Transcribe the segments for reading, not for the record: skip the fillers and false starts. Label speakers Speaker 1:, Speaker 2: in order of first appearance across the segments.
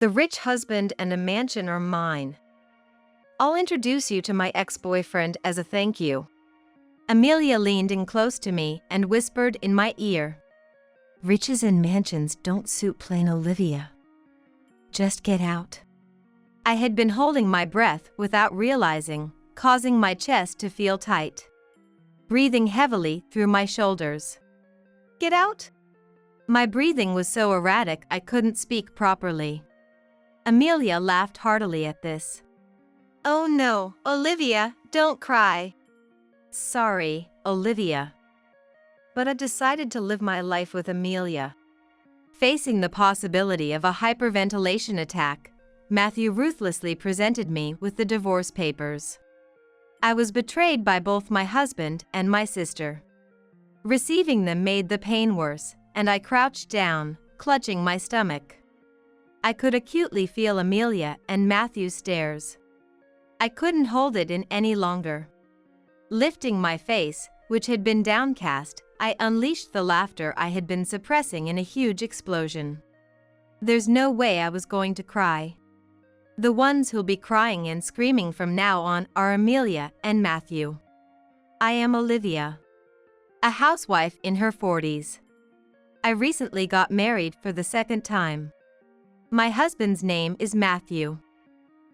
Speaker 1: The rich husband and a mansion are mine. I'll introduce you to my ex-boyfriend as a thank you. Amelia leaned in close to me and whispered in my ear. Riches and mansions don't suit plain Olivia. Just get out. I had been holding my breath without realizing, causing my chest to feel tight. Breathing heavily through my shoulders. Get out? My breathing was so erratic I couldn't speak properly. Amelia laughed heartily at this. Oh no, Olivia, don't cry. Sorry, Olivia. But I decided to live my life with Amelia. Facing the possibility of a hyperventilation attack, Matthew ruthlessly presented me with the divorce papers. I was betrayed by both my husband and my sister. Receiving them made the pain worse, and I crouched down, clutching my stomach. I could acutely feel Amelia and Matthew's stares. I couldn't hold it in any longer. Lifting my face, which had been downcast, I unleashed the laughter I had been suppressing in a huge explosion. There's no way I was going to cry. The ones who'll be crying and screaming from now on are Amelia and Matthew. I am Olivia, a housewife in her 40s. I recently got married for the second time. My husband's name is Matthew.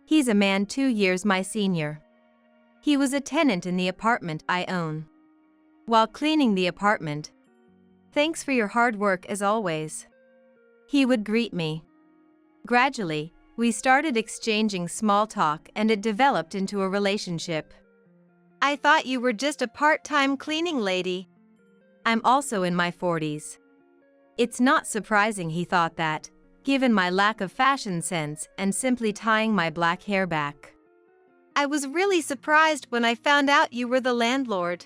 Speaker 1: He's a man 2 years my senior. He was a tenant in the apartment I own. While cleaning the apartment, "Thanks for your hard work as always," he would greet me. Gradually, we started exchanging small talk and it developed into a relationship. I thought you were just a part-time cleaning lady. I'm also in my 40s. It's not surprising he thought that, given my lack of fashion sense and simply tying my black hair back. I was really surprised when I found out you were the landlord.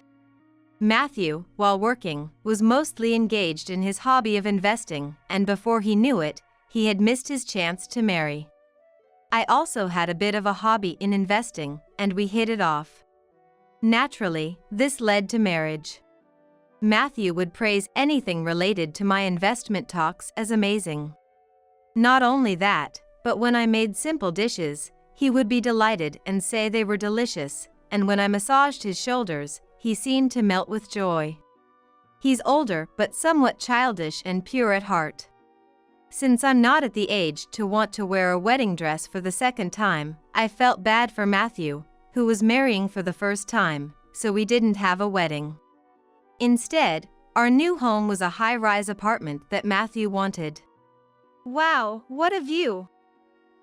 Speaker 1: Matthew, while working, was mostly engaged in his hobby of investing, and before he knew it, he had missed his chance to marry. I also had a bit of a hobby in investing, and we hit it off. Naturally, this led to marriage. Matthew would praise anything related to my investment talks as amazing. Not only that, but when I made simple dishes, he would be delighted and say they were delicious, and when I massaged his shoulders, he seemed to melt with joy. He's older but somewhat childish and pure at heart. Since I'm not at the age to want to wear a wedding dress for the second time, I felt bad for Matthew, who was marrying for the first time, so we didn't have a wedding. Instead, our new home was a high-rise apartment that Matthew wanted. Wow, what a view!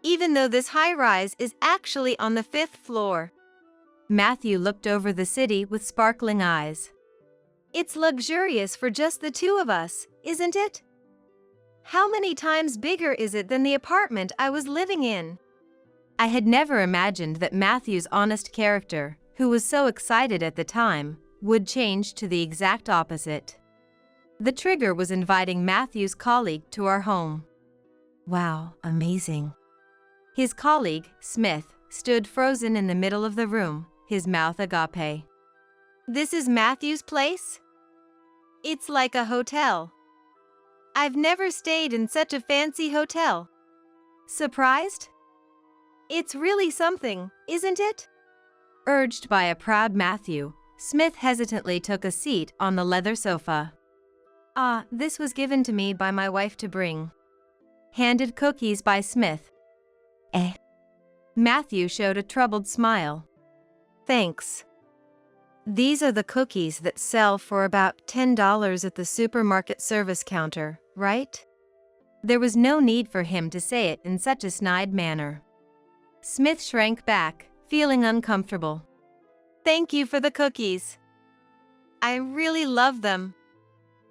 Speaker 1: Even though this high-rise is actually on the 5th floor. Matthew looked over the city with sparkling eyes. It's luxurious for just the two of us, isn't it? How many times bigger is it than the apartment I was living in? I had never imagined that Matthew's honest character, who was so excited at the time, would change to the exact opposite. The trigger was inviting Matthew's colleague to our home. Wow, amazing. His colleague, Smith, stood frozen in the middle of the room, his mouth agape. This is Matthew's place? It's like a hotel. I've never stayed in such a fancy hotel. Surprised? It's really something, isn't it? Urged by a proud Matthew, Smith hesitantly took a seat on the leather sofa. This was given to me by my wife to bring. Handed cookies by Smith. Matthew showed a troubled smile. Thanks. These are the cookies that sell for about $10 at the supermarket service counter, right? There was no need for him to say it in such a snide manner. Smith shrank back, feeling uncomfortable. Thank you for the cookies. I really love them.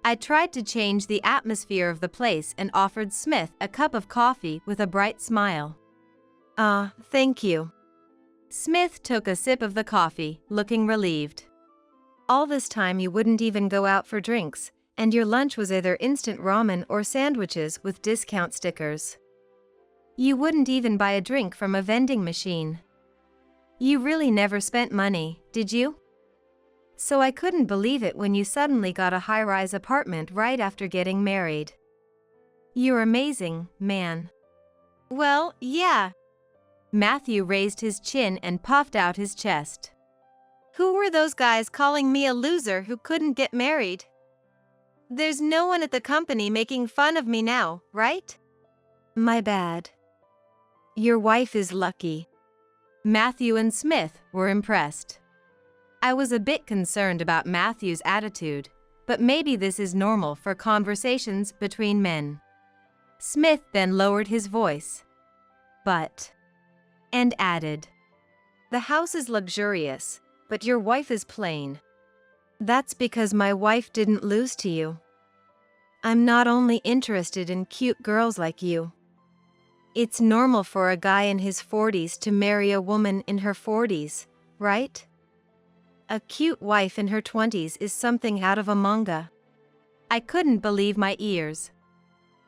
Speaker 1: I tried to change the atmosphere of the place and offered Smith a cup of coffee with a bright smile. Thank you. Smith took a sip of the coffee, looking relieved. All this time you wouldn't even go out for drinks, and your lunch was either instant ramen or sandwiches with discount stickers. You wouldn't even buy a drink from a vending machine. You really never spent money, did you? So I couldn't believe it when you suddenly got a high-rise apartment right after getting married. You're amazing, man. Well, yeah. Matthew raised his chin and puffed out his chest. Who were those guys calling me a loser who couldn't get married? There's no one at the company making fun of me now, right? My bad. Your wife is lucky. Matthew and Smith were impressed. I was a bit concerned about Matthew's attitude, but maybe this is normal for conversations between men. Smith then lowered his voice. And added, the house is luxurious, but your wife is plain. That's because my wife didn't lose to you. I'm not only interested in cute girls like you. It's normal for a guy in his 40s to marry a woman in her 40s, right? A cute wife in her 20s is something out of a manga. I couldn't believe my ears.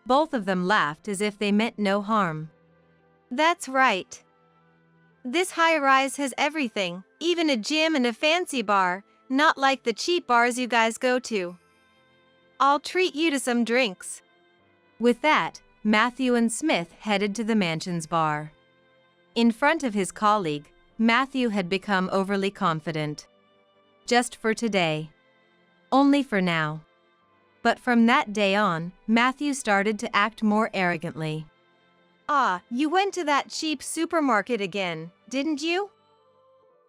Speaker 1: Both of them laughed as if they meant no harm. That's right. This high-rise has everything, even a gym and a fancy bar, not like the cheap bars you guys go to. I'll treat you to some drinks. With that, Matthew and Smith headed to the mansion's bar. In front of his colleague, Matthew had become overly confident. Just for today. Only for now. But from that day on, Matthew started to act more arrogantly. Ah, you went to that cheap supermarket again, didn't you?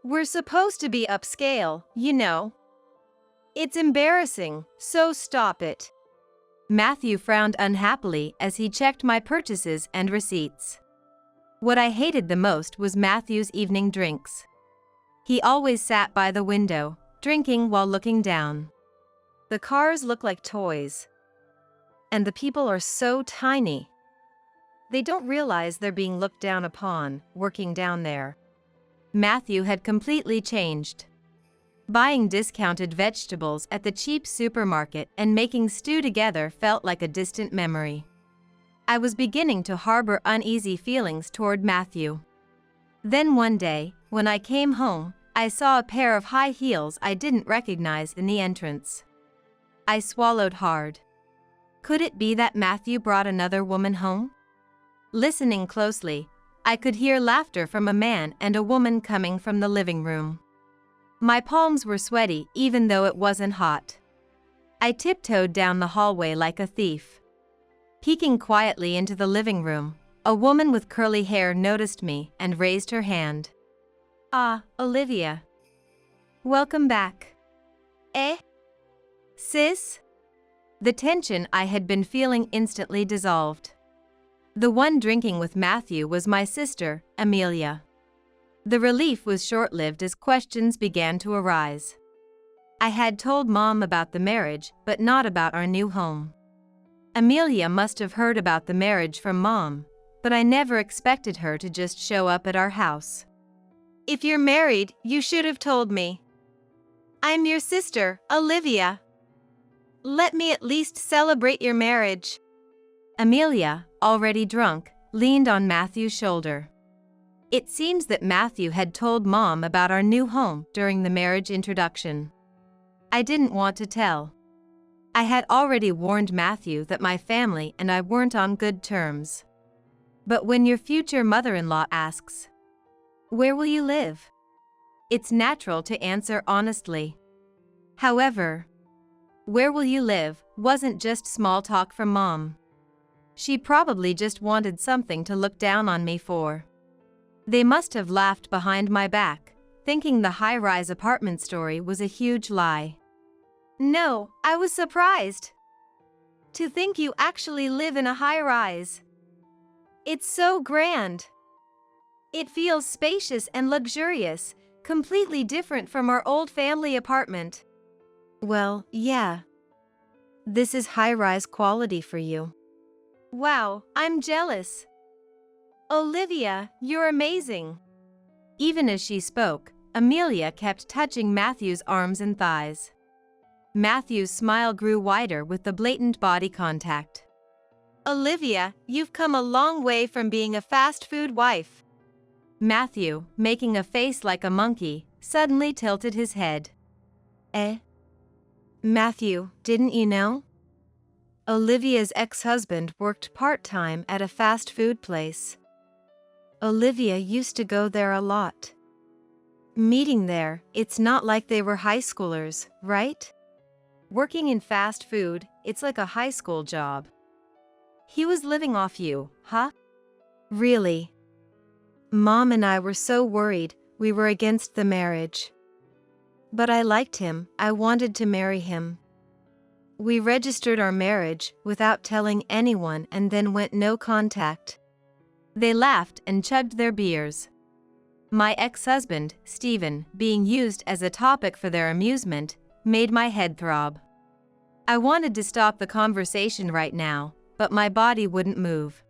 Speaker 1: We're supposed to be upscale, you know. It's embarrassing, so stop it. Matthew frowned unhappily as he checked my purchases and receipts. What I hated the most was Matthew's evening drinks. He always sat by the window, drinking while looking down. The cars look like toys. And the people are so tiny. They don't realize they're being looked down upon, working down there. Matthew had completely changed. Buying discounted vegetables at the cheap supermarket and making stew together felt like a distant memory. I was beginning to harbor uneasy feelings toward Matthew. Then one day, when I came home, I saw a pair of high heels I didn't recognize in the entrance. I swallowed hard. Could it be that Matthew brought another woman home? Listening closely, I could hear laughter from a man and a woman coming from the living room. My palms were sweaty even though it wasn't hot. I tiptoed down the hallway like a thief. Peeking quietly into the living room, a woman with curly hair noticed me and raised her hand. Ah, Olivia. Welcome back. Eh? Sis? The tension I had been feeling instantly dissolved. The one drinking with Matthew was my sister, Amelia. The relief was short-lived as questions began to arise. I had told Mom about the marriage, but not about our new home. Amelia must have heard about the marriage from Mom, but I never expected her to just show up at our house. If you're married, you should have told me. I'm your sister, Olivia. Let me at least celebrate your marriage. Amelia, already drunk, leaned on Matthew's shoulder. It seems that Matthew had told Mom about our new home during the marriage introduction. I didn't want to tell. I had already warned Matthew that my family and I weren't on good terms. But when your future mother-in-law asks, "Where will you live?" it's natural to answer honestly. However, "Where will you live?" wasn't just small talk from Mom. She probably just wanted something to look down on me for. They must have laughed behind my back, thinking the high-rise apartment story was a huge lie. No, I was surprised. To think you actually live in a high-rise. It's so grand. It feels spacious and luxurious, completely different from our old family apartment. Well, yeah. This is high-rise quality for you. Wow, I'm jealous. Olivia, you're amazing. Even as she spoke, Amelia kept touching Matthew's arms and thighs. Matthew's smile grew wider with the blatant body contact. Olivia, you've come a long way from being a fast food wife. Matthew, making a face like a monkey, suddenly tilted his head. Eh? Matthew, didn't you know? Olivia's ex-husband worked part-time at a fast food place. Olivia used to go there a lot. Meeting there, it's not like they were high schoolers, right? Working in fast food, it's like a high school job. He was living off you, huh? Really? Mom and I were so worried, we were against the marriage. But I liked him, I wanted to marry him. We registered our marriage without telling anyone and then went no contact. They laughed and chugged their beers. My ex-husband, Stephen, being used as a topic for their amusement, made my head throb. I wanted to stop the conversation right now, but my body wouldn't move.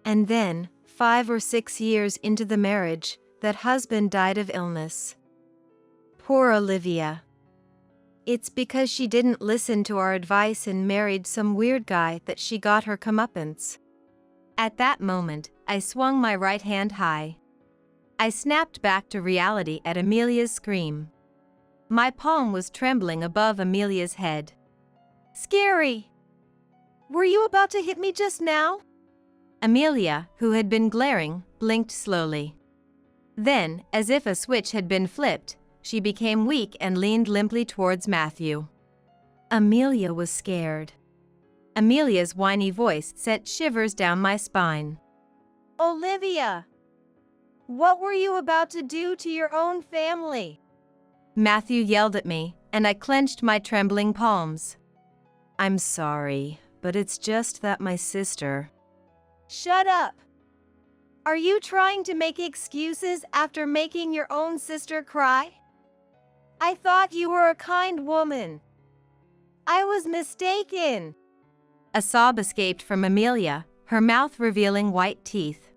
Speaker 1: And then, 5 or 6 years into the marriage, that husband died of illness. Poor Olivia. It's because she didn't listen to our advice and married some weird guy that she got her comeuppance. At that moment, I swung my right hand high. I snapped back to reality at Amelia's scream. My palm was trembling above Amelia's head. Scary! Were you about to hit me just now? Amelia, who had been glaring, blinked slowly. Then, as if a switch had been flipped, she became weak and leaned limply towards Matthew. Amelia was scared. Amelia's whiny voice sent shivers down my spine. Olivia! What were you about to do to your own family? Matthew yelled at me, and I clenched my trembling palms. I'm sorry, but it's just that my sister... Shut up! Are you trying to make excuses after making your own sister cry? I thought you were a kind woman. I was mistaken. A sob escaped from Amelia, her mouth revealing white teeth.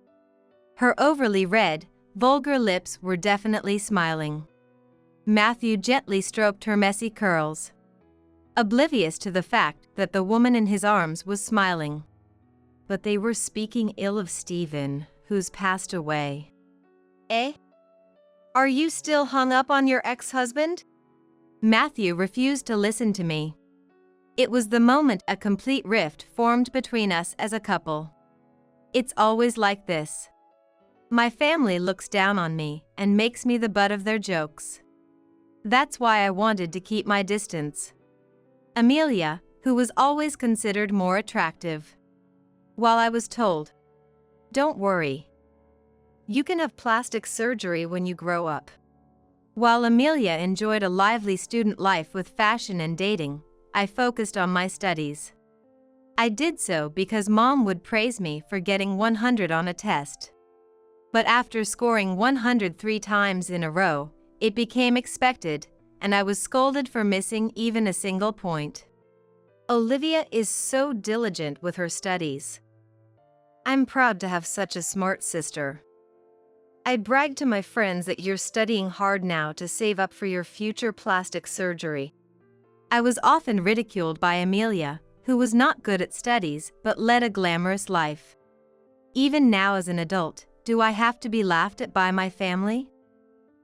Speaker 1: Her overly red, vulgar lips were definitely smiling. Matthew gently stroked her messy curls, oblivious to the fact that the woman in his arms was smiling. But they were speaking ill of Stephen, who's passed away. Eh? Are you still hung up on your ex-husband? Matthew refused to listen to me. It was the moment a complete rift formed between us as a couple. It's always like this. My family looks down on me and makes me the butt of their jokes. That's why I wanted to keep my distance. Amelia, who was always considered more attractive. While I was told, don't worry. You can have plastic surgery when you grow up. While Amelia enjoyed a lively student life with fashion and dating, I focused on my studies. I did so because Mom would praise me for getting 100 on a test. But after scoring 103 times in a row, it became expected, and I was scolded for missing even a single point. Olivia is so diligent with her studies. I'm proud to have such a smart sister. I brag to my friends that you're studying hard now to save up for your future plastic surgery. I was often ridiculed by Amelia, who was not good at studies but led a glamorous life. Even now as an adult, do I have to be laughed at by my family?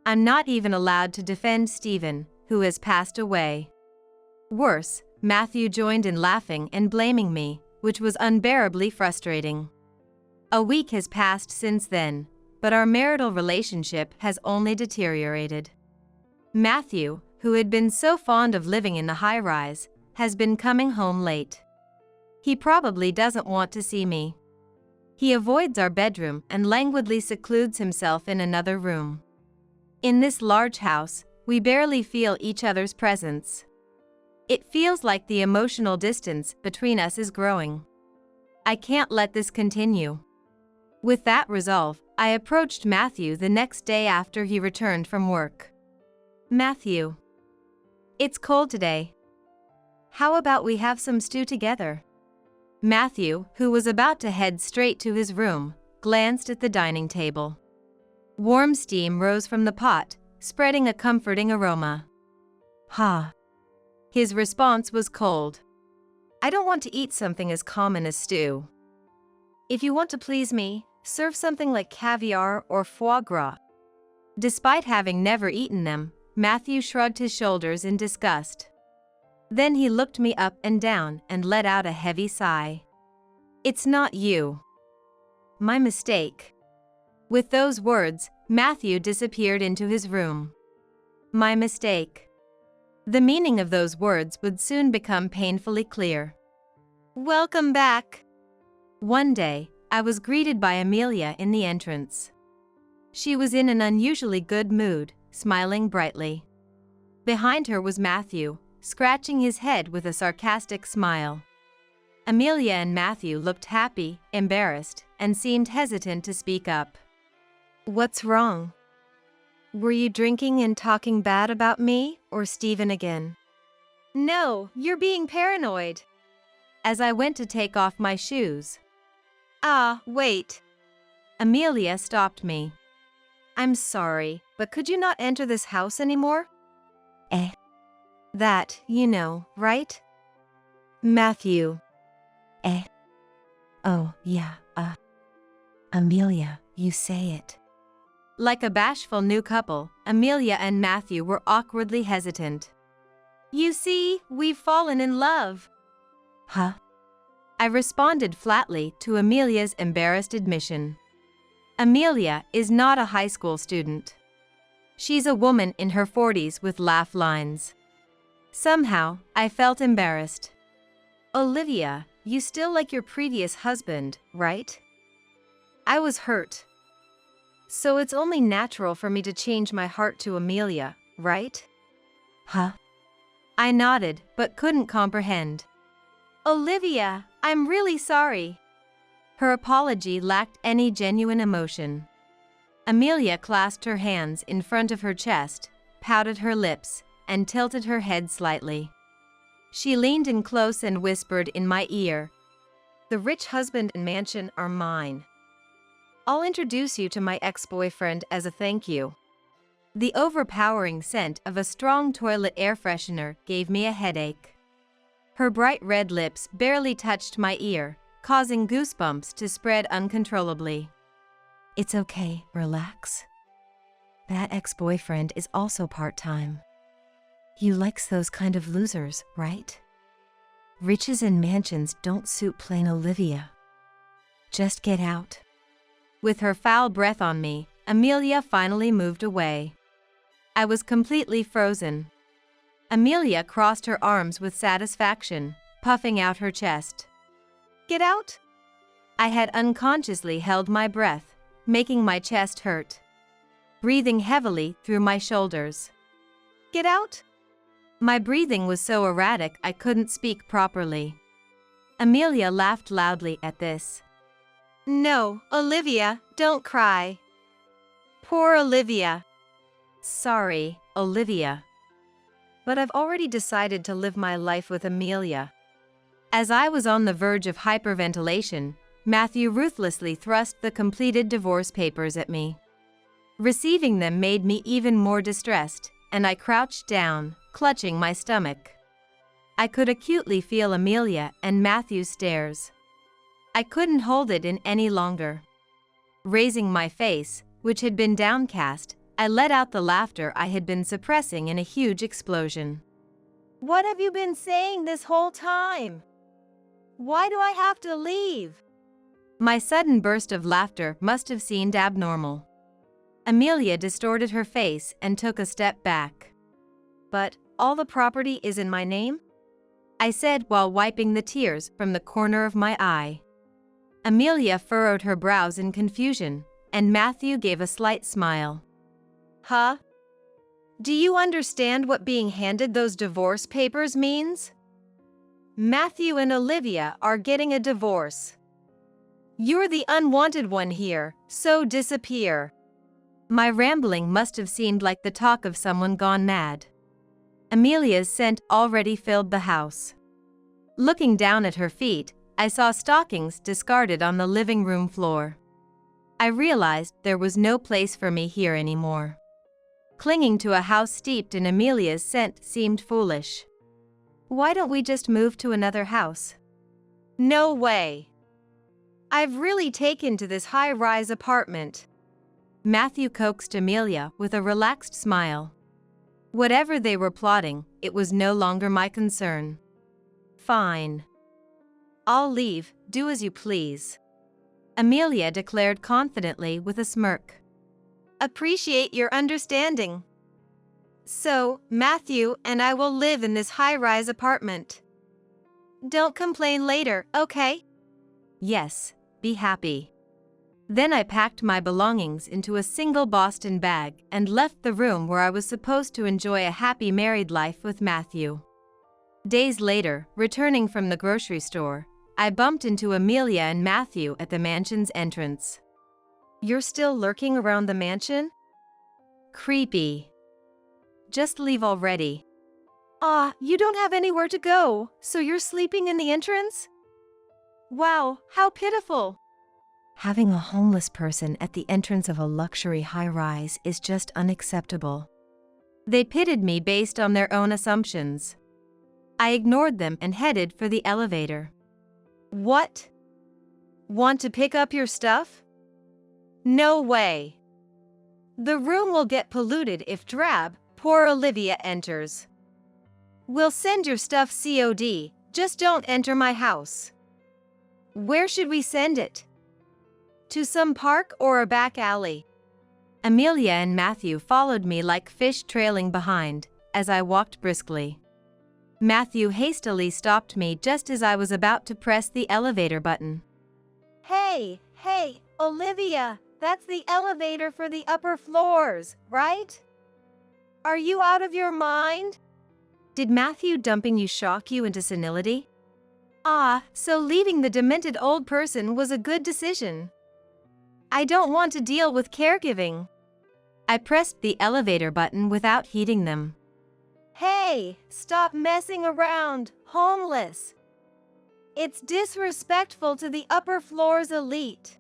Speaker 1: I'm not even allowed to defend Stephen, who has passed away. Worse, Matthew joined in laughing and blaming me, which was unbearably frustrating. A week has passed since then, but our marital relationship has only deteriorated. Matthew, who had been so fond of living in the high-rise, has been coming home late. He probably doesn't want to see me. He avoids our bedroom and languidly secludes himself in another room. In this large house, we barely feel each other's presence. It feels like the emotional distance between us is growing. I can't let this continue. With that resolve, I approached Matthew the next day after he returned from work. Matthew. It's cold today. How about we have some stew together? Matthew, who was about to head straight to his room, glanced at the dining table. Warm steam rose from the pot, spreading a comforting aroma. Ha! His response was cold. I don't want to eat something as common as stew. If you want to please me, serve something like caviar or foie gras. Despite having never eaten them, Matthew shrugged his shoulders in disgust. Then he looked me up and down and let out a heavy sigh. It's not you. My mistake. With those words, Matthew disappeared into his room. My mistake. The meaning of those words would soon become painfully clear. Welcome back. One day, I was greeted by Amelia in the entrance. She was in an unusually good mood, smiling brightly. Behind her was Matthew, scratching his head with a sarcastic smile. Amelia and Matthew looked happy, embarrassed, and seemed hesitant to speak up. What's wrong? Were you drinking and talking bad about me, or Stephen again? No, you're being paranoid. As I went to take off my shoes. Wait. Amelia stopped me. I'm sorry, but could you not enter this house anymore? That, you know, right? Matthew.
Speaker 2: Oh, yeah, Amelia, you say it.
Speaker 1: Like a bashful new couple, Amelia and Matthew were awkwardly hesitant. You see, we've fallen in love.
Speaker 2: Huh?
Speaker 1: I responded flatly to Amelia's embarrassed admission. Amelia is not a high school student. She's a woman in her 40s with laugh lines. Somehow, I felt embarrassed. Olivia, you still like your previous husband, right? I was hurt. So it's only natural for me to change my heart to Amelia, right?
Speaker 2: Huh?
Speaker 1: I nodded, but couldn't comprehend. Olivia, I'm really sorry. Her apology lacked any genuine emotion. Amelia clasped her hands in front of her chest, pouted her lips, and tilted her head slightly. She leaned in close and whispered in my ear, "The rich husband and mansion are mine. I'll introduce you to my ex-boyfriend as a thank you." The overpowering scent of a strong toilet air freshener gave me a headache. Her bright red lips barely touched my ear, causing goosebumps to spread uncontrollably.
Speaker 2: It's okay, relax. That ex-boyfriend is also part-time. You likes those kind of losers, right? Riches and mansions don't suit plain Olivia. Just get out.
Speaker 1: With her foul breath on me, Amelia finally moved away. I was completely frozen. Amelia crossed her arms with satisfaction, puffing out her chest. Get out? I had unconsciously held my breath, making my chest hurt. Breathing heavily through my shoulders. Get out? My breathing was so erratic I couldn't speak properly. Amelia laughed loudly at this. No, Olivia, don't cry. Poor Olivia. Sorry, Olivia. But I've already decided to live my life with Amelia. As I was on the verge of hyperventilation, Matthew ruthlessly thrust the completed divorce papers at me. Receiving them made me even more distressed, and I crouched down, clutching my stomach. I could acutely feel Amelia and Matthew's stares. I couldn't hold it in any longer. Raising my face, which had been downcast, I let out the laughter I had been suppressing in a huge explosion. What have you been saying this whole time? Why do I have to leave? My sudden burst of laughter must have seemed abnormal. Amelia distorted her face and took a step back. But all the property is in my name? I said while wiping the tears from the corner of my eye. Amelia furrowed her brows in confusion, and Matthew gave a slight smile. Huh? Do you understand what being handed those divorce papers means? Matthew and Olivia are getting a divorce. You're the unwanted one here, so disappear. My rambling must have seemed like the talk of someone gone mad. Amelia's scent already filled the house. Looking down at her feet, I saw stockings discarded on the living room floor. I realized there was no place for me here anymore. Clinging to a house steeped in Amelia's scent seemed foolish. Why don't we just move to another house? No way. I've really taken to this high-rise apartment. Matthew coaxed Amelia with a relaxed smile. Whatever they were plotting, it was no longer my concern. Fine. I'll leave, do as you please. Amelia declared confidently with a smirk. Appreciate your understanding. So, Matthew and I will live in this high-rise apartment. Don't complain later, okay? Yes, be happy. Then I packed my belongings into a single Boston bag and left the room where I was supposed to enjoy a happy married life with Matthew. Days later, returning from the grocery store, I bumped into Amelia and Matthew at the mansion's entrance. You're still lurking around the mansion? Creepy. Just leave already. You don't have anywhere to go, so you're sleeping in the entrance? Wow, how pitiful.
Speaker 2: Having a homeless person at the entrance of a luxury high-rise is just unacceptable.
Speaker 1: They pitted me based on their own assumptions. I ignored them and headed for the elevator. What? Want to pick up your stuff? No way. The room will get polluted if drab, poor Olivia enters. We'll send your stuff COD, just don't enter my house. Where should we send it? To some park or a back alley? Amelia and Matthew followed me like fish trailing behind, as I walked briskly. Matthew hastily stopped me just as I was about to press the elevator button. Hey, Olivia, that's the elevator for the upper floors, right? Are you out of your mind? Did Matthew dumping you shock you into senility? So leaving the demented old person was a good decision. I don't want to deal with caregiving. I pressed the elevator button without heeding them. Hey, stop messing around, homeless. It's disrespectful to the upper floor's elite.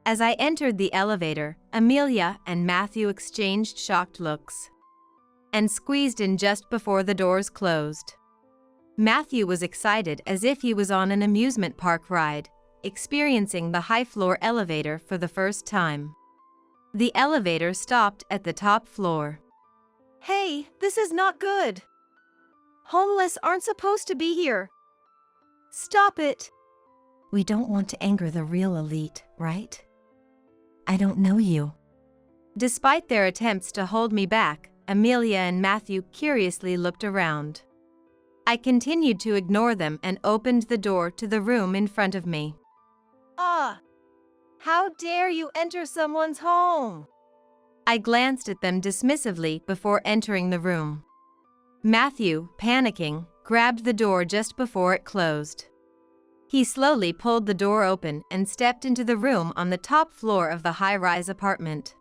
Speaker 1: As I entered the elevator, Amelia and Matthew exchanged shocked looks and squeezed in just before the doors closed. Matthew was excited as if he was on an amusement park ride, experiencing the high-floor elevator for the first time. The elevator stopped at the top floor. Hey, this is not good. Homeless aren't supposed to be here. Stop it.
Speaker 2: We don't want to anger the real elite, right? I don't know you.
Speaker 1: Despite their attempts to hold me back, Amelia and Matthew curiously looked around. I continued to ignore them and opened the door to the room in front of me. How dare you enter someone's home? I glanced at them dismissively before entering the room. Matthew, panicking, grabbed the door just before it closed. He slowly pulled the door open and stepped into the room on the top floor of the high-rise apartment.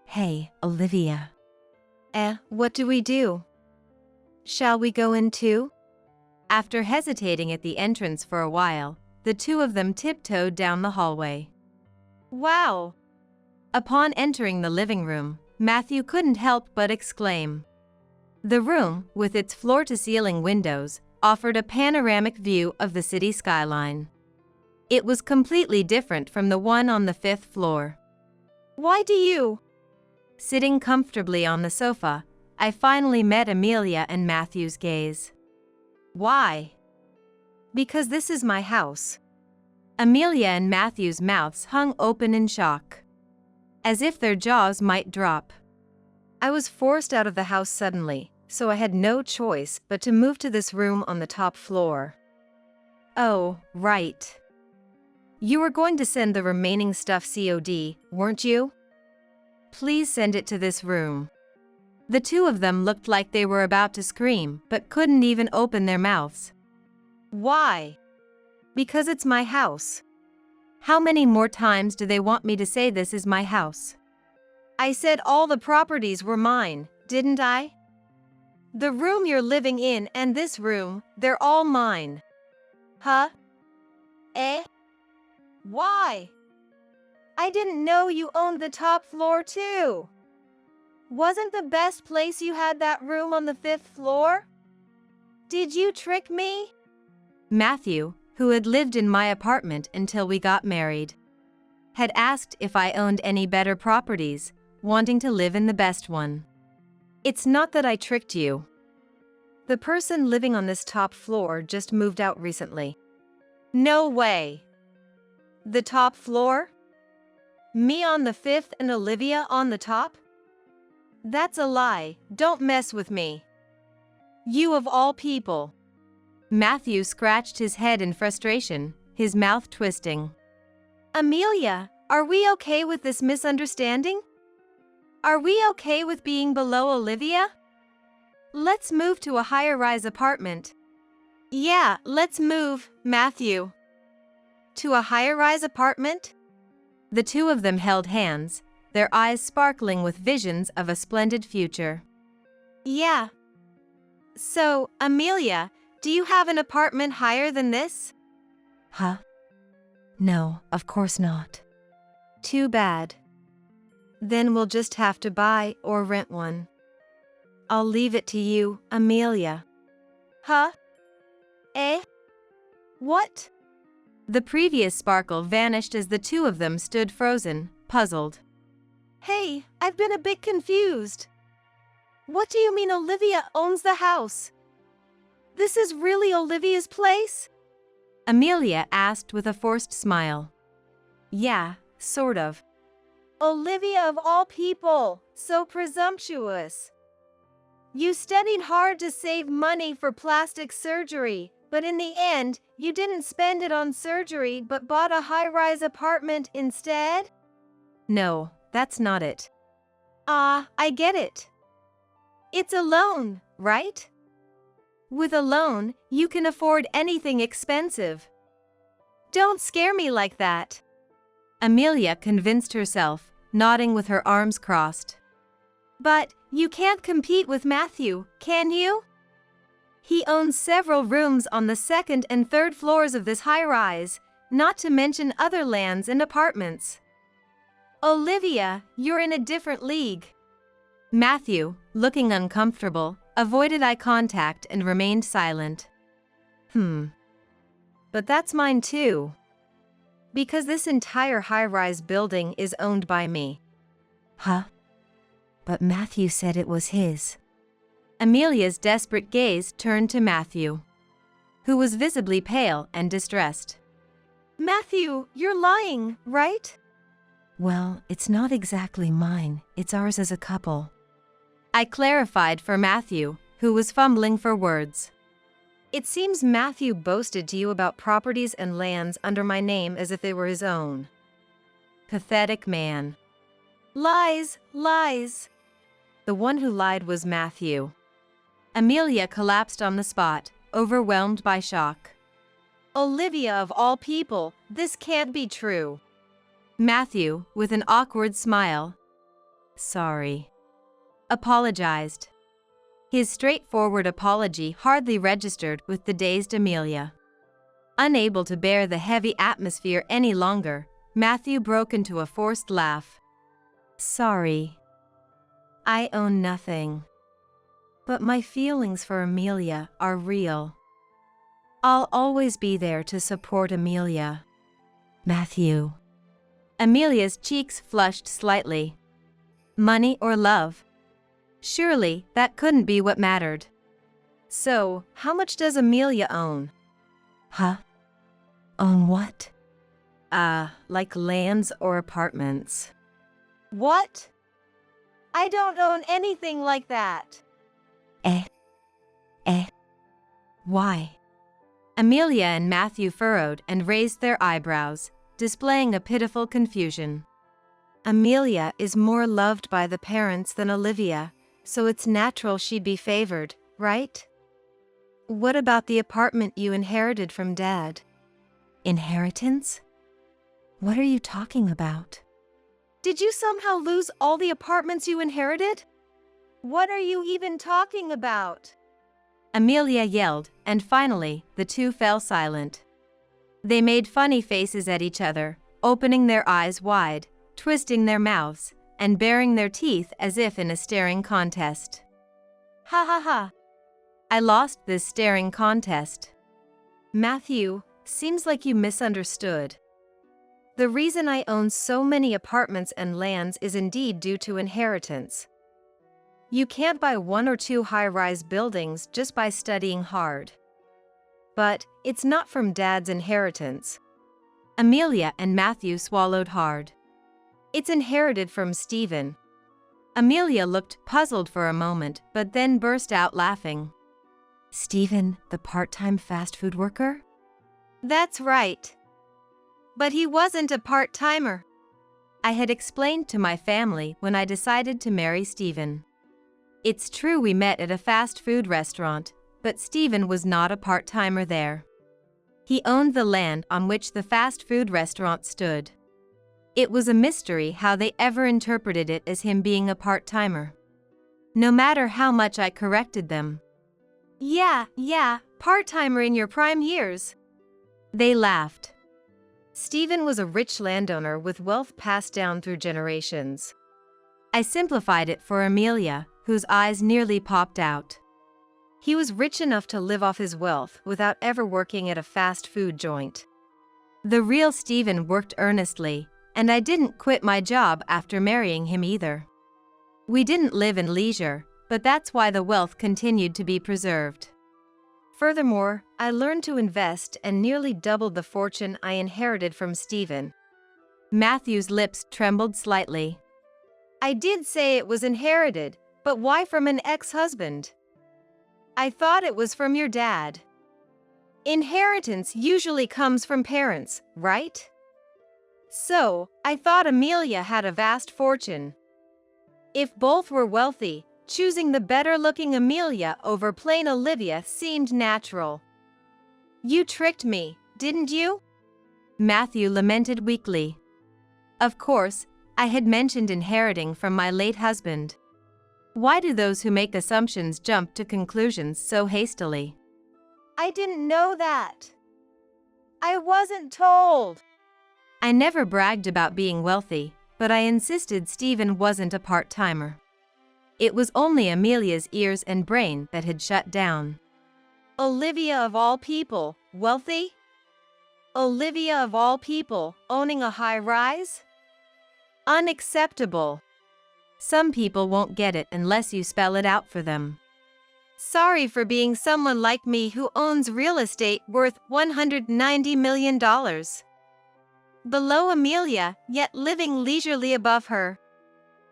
Speaker 2: Hey, Olivia.
Speaker 1: What do we do? Shall we go in too? After hesitating at the entrance for a while, the two of them tiptoed down the hallway. Wow! Upon entering the living room, Matthew couldn't help but exclaim. The room, with its floor-to-ceiling windows, offered a panoramic view of the city skyline. It was completely different from the one on the 5th floor. Why do you? Sitting comfortably on the sofa, I finally met Amelia and Matthew's gaze. Why? Because this is my house. Amelia and Matthew's mouths hung open in shock, as if their jaws might drop. I was forced out of the house suddenly, so I had no choice but to move to this room on the top floor. Oh, right. You were going to send the remaining stuff COD, weren't you? Please send it to this room. The two of them looked like they were about to scream, but couldn't even open their mouths. Why? Because it's my house. How many more times do they want me to say this is my house? I said all the properties were mine, didn't I? The room you're living in and this room, they're all mine. Huh? Why? I didn't know you owned the top floor too. Wasn't the best place you had that room on the 5th floor? Did you trick me? Matthew, who had lived in my apartment until we got married, had asked if I owned any better properties, wanting to live in the best one. It's not that I tricked you. The person living on this top floor just moved out recently. No way. The top floor? Me on the fifth and Olivia on the top? That's a lie, don't mess with me. You of all people. Matthew scratched his head in frustration, his mouth twisting. Amelia, are we okay with this misunderstanding? Are we okay with being below Olivia? Let's move to a higher-rise apartment. Yeah, let's move, Matthew. To a higher-rise apartment? The two of them held hands, their eyes sparkling with visions of a splendid future. Yeah. So, Amelia, do you have an apartment higher than this?
Speaker 2: Huh? No, of course not.
Speaker 1: Too bad. Then we'll just have to buy or rent one. I'll leave it to you, Amelia. Huh? Eh? What? The previous sparkle vanished as the two of them stood frozen, puzzled. Hey, I've been a bit confused. What do you mean Olivia owns the house? This is really Olivia's place? Amelia asked with a forced smile. Yeah, sort of. Olivia of all people, so presumptuous. You studied hard to save money for plastic surgery, but in the end, you didn't spend it on surgery but bought a high-rise apartment instead? No, that's not it. I get it. It's a loan, right? With a loan, you can afford anything expensive. Don't scare me like that. Amelia convinced herself, nodding with her arms crossed. But you can't compete with Matthew, can you? He owns several rooms on the second and third floors of this high-rise, not to mention other lands and apartments. Olivia, you're in a different league. Matthew, looking uncomfortable, avoided eye contact and remained silent. But that's mine too. Because this entire high-rise building is owned by me.
Speaker 2: Huh? But Matthew said it was his.
Speaker 1: Amelia's desperate gaze turned to Matthew, who was visibly pale and distressed. Matthew, you're lying, right?
Speaker 2: Well, it's not exactly mine, it's ours as a couple.
Speaker 1: I clarified for Matthew, who was fumbling for words. It seems Matthew boasted to you about properties and lands under my name as if they were his own. Pathetic man. Lies, lies. The one who lied was Matthew. Amelia collapsed on the spot, overwhelmed by shock. Olivia of all people, this can't be true. Matthew, with an awkward smile, sorry, apologized. His straightforward apology hardly registered with the dazed Amelia. Unable to bear the heavy atmosphere any longer, Matthew broke into a forced laugh. Sorry. I own nothing. But my feelings for Amelia are real. I'll always be there to support Amelia.
Speaker 2: Matthew.
Speaker 1: Amelia's cheeks flushed slightly. Money or love? Surely that couldn't be what mattered. So, how much does Amelia own?
Speaker 2: Huh? Own what?
Speaker 1: Like lands or apartments. What? I don't own anything like that.
Speaker 2: Why?
Speaker 1: Amelia and Matthew furrowed and raised their eyebrows, displaying a pitiful confusion. Amelia is more loved by the parents than Olivia, so it's natural she'd be favored, right? What about the apartment you inherited from Dad?
Speaker 2: Inheritance? What are you talking about?
Speaker 1: Did you somehow lose all the apartments you inherited? What are you even talking about? Amelia yelled, and finally, the two fell silent. They made funny faces at each other, opening their eyes wide, twisting their mouths, and baring their teeth as if in a staring contest. Ha ha ha. I lost this staring contest. Matthew, seems like you misunderstood. The reason I own so many apartments and lands is indeed due to inheritance. You can't buy 1 or 2 high-rise buildings just by studying hard. But it's not from Dad's inheritance. Amelia and Matthew swallowed hard. It's inherited from Stephen. Amelia looked puzzled for a moment, but then burst out laughing.
Speaker 2: Stephen, the part-time fast food worker?
Speaker 1: That's right. But he wasn't a part-timer. I had explained to my family when I decided to marry Stephen. It's true we met at a fast food restaurant, but Stephen was not a part-timer there. He owned the land on which the fast food restaurant stood. It was a mystery how they ever interpreted it as him being a part-timer. No matter how much I corrected them. Yeah, part-timer in your prime years. They laughed. Stephen was a rich landowner with wealth passed down through generations. I simplified it for Amelia, whose eyes nearly popped out. He was rich enough to live off his wealth without ever working at a fast food joint. The real Stephen worked earnestly, and I didn't quit my job after marrying him either. We didn't live in leisure, but that's why the wealth continued to be preserved. Furthermore, I learned to invest and nearly doubled the fortune I inherited from Stephen. Matthew's lips trembled slightly. I did say it was inherited, but why from an ex-husband? I thought it was from your dad. Inheritance usually comes from parents, right? So, I thought Amelia had a vast fortune. If both were wealthy, choosing the better-looking Amelia over plain Olivia seemed natural. You tricked me, didn't you? Matthew lamented weakly. Of course, I had mentioned inheriting from my late husband. Why do those who make assumptions jump to conclusions so hastily? I didn't know that. I wasn't told. I never bragged about being wealthy, but I insisted Stephen wasn't a part-timer. It was only Amelia's ears and brain that had shut down. Olivia of all people, wealthy? Olivia of all people, owning a high-rise? Unacceptable. Some people won't get it unless you spell it out for them. Sorry for being someone like me who owns real estate worth $190 million. Below Amelia, yet living leisurely above her.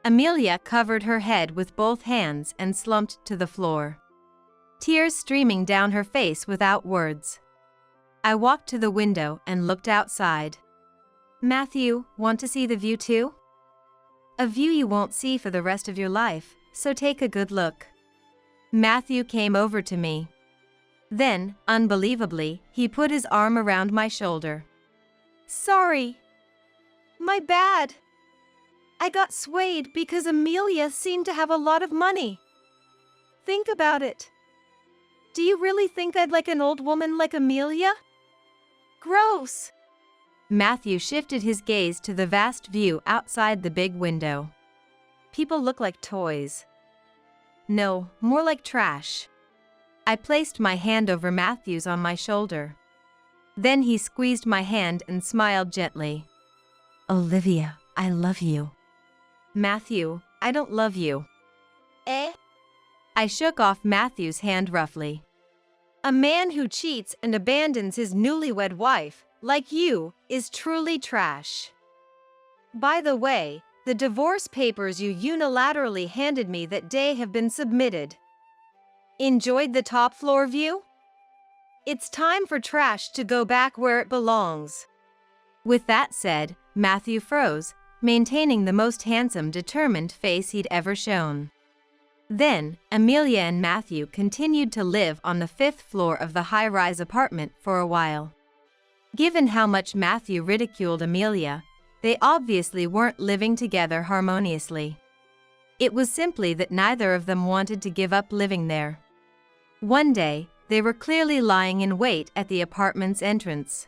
Speaker 1: Amelia covered her head with both hands and slumped to the floor. Tears streaming down her face without words. I walked to the window and looked outside. Matthew, want to see the view too? A view you won't see for the rest of your life, so take a good look. Matthew came over to me. Then, unbelievably, he put his arm around my shoulder. Sorry. My bad. I got swayed because Amelia seemed to have a lot of money. Think about it. Do you really think I'd like an old woman like Amelia? Gross. Matthew shifted his gaze to the vast view outside the big window. People look like toys. No, more like trash. I placed my hand over Matthew's on my shoulder. Then he squeezed my hand and smiled gently.
Speaker 2: Olivia, I love you.
Speaker 1: Matthew, I don't love you. I shook off Matthew's hand roughly. A man who cheats and abandons his newlywed wife, like you, is truly trash. By the way, the divorce papers you unilaterally handed me that day have been submitted. Enjoyed the top floor view? It's time for trash to go back where it belongs. With that said, Matthew froze, maintaining the most handsome, determined face he'd ever shown. Then, Amelia and Matthew continued to live on the 5th floor of the high-rise apartment for a while. Given how much Matthew ridiculed Amelia, they obviously weren't living together harmoniously. It was simply that neither of them wanted to give up living there. One day, they were clearly lying in wait at the apartment's entrance.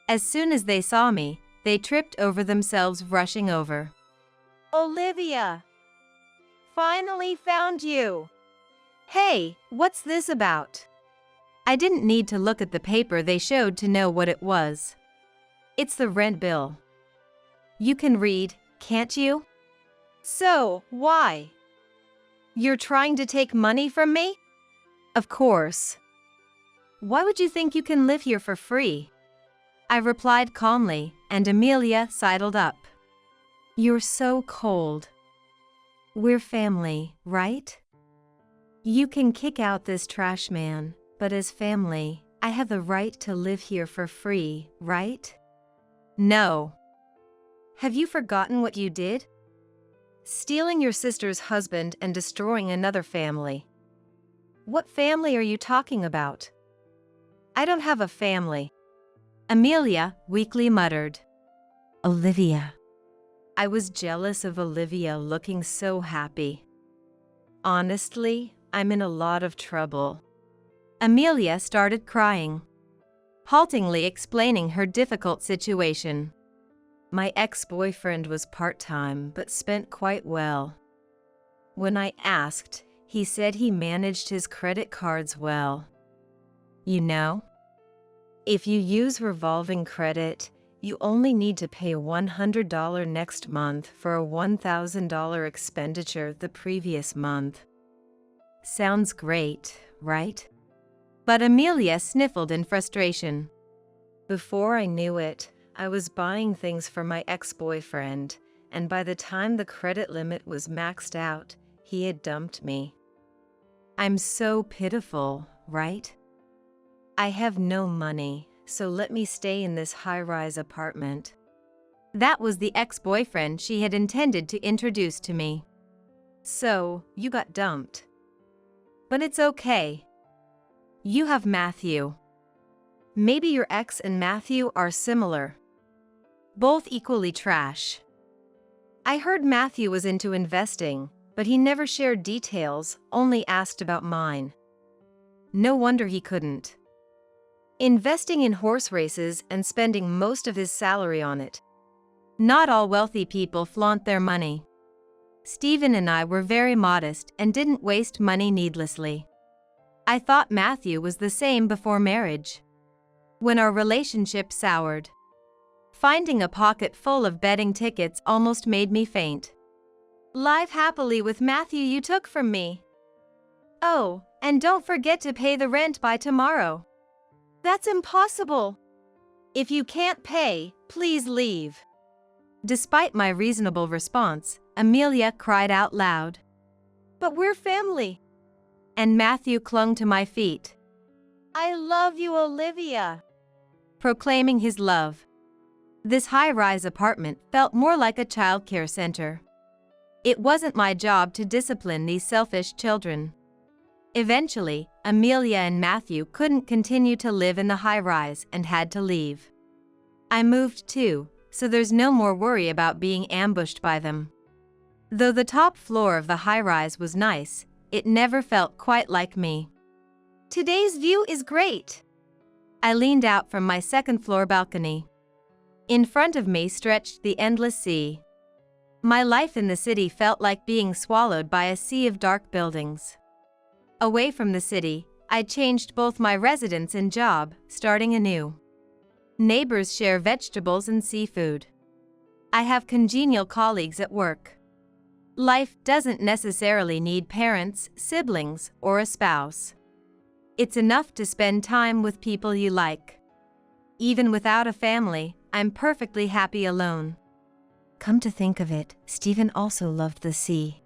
Speaker 1: As soon as they saw me, they tripped over themselves rushing over. Olivia! Finally found you! Hey, what's this about? I didn't need to look at the paper they showed to know what it was. It's the rent bill. You can read, can't you? So, why? You're trying to take money from me? Of course. Why would you think you can live here for free? I replied calmly, and Amelia sidled up. You're so cold. We're family, right? You can kick out this trash man, but as family, I have the right to live here for free, right? No. Have you forgotten what you did? Stealing your sister's husband and destroying another family. What family are you talking about? I don't have a family. Amelia weakly muttered.
Speaker 2: Olivia.
Speaker 1: I was jealous of Olivia looking so happy. Honestly, I'm in a lot of trouble. Amelia started crying, haltingly explaining her difficult situation. My ex-boyfriend was part-time but spent quite well. When I asked, he said he managed his credit cards well. You know, if you use revolving credit, you only need to pay $100 next month for a $1,000 expenditure the previous month. Sounds great, right? But Amelia sniffled in frustration. Before I knew it, I was buying things for my ex-boyfriend, and by the time the credit limit was maxed out, he had dumped me. I'm so pitiful, right? I have no money, so let me stay in this high-rise apartment. That was the ex-boyfriend she had intended to introduce to me. So, you got dumped. But it's okay. You have Matthew. Maybe your ex and Matthew are similar. Both equally trash. I heard Matthew was into investing, but he never shared details, only asked about mine. No wonder he couldn't. Investing in horse races and spending most of his salary on it. Not all wealthy people flaunt their money. Stephen and I were very modest and didn't waste money needlessly. I thought Matthew was the same before marriage. When our relationship soured, finding a pocket full of betting tickets almost made me faint. Live happily with Matthew you took from me. Oh, and don't forget to pay the rent by tomorrow. That's impossible. If you can't pay, please leave. Despite my reasonable response, Amelia cried out loud. But we're family. And Matthew clung to my feet. I love you, Olivia. Proclaiming his love. This high-rise apartment felt more like a childcare center. It wasn't my job to discipline these selfish children. Eventually, Amelia and Matthew couldn't continue to live in the high-rise and had to leave. I moved too, so there's no more worry about being ambushed by them. Though the top floor of the high-rise was nice, it never felt quite like me. Today's view is great. I leaned out from my second-floor balcony. In front of me stretched the endless sea. My life in the city felt like being swallowed by a sea of dark buildings. Away from the city, I changed both my residence and job, starting anew. Neighbors share vegetables and seafood. I have congenial colleagues at work. Life doesn't necessarily need parents, siblings, or a spouse. It's enough to spend time with people you like. Even without a family, I'm perfectly happy alone.
Speaker 2: Come to think of it, Stephen also loved the sea.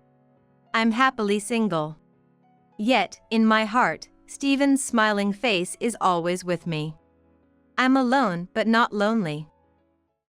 Speaker 1: I'm happily single. Yet, in my heart, Stephen's smiling face is always with me. I'm alone but not lonely.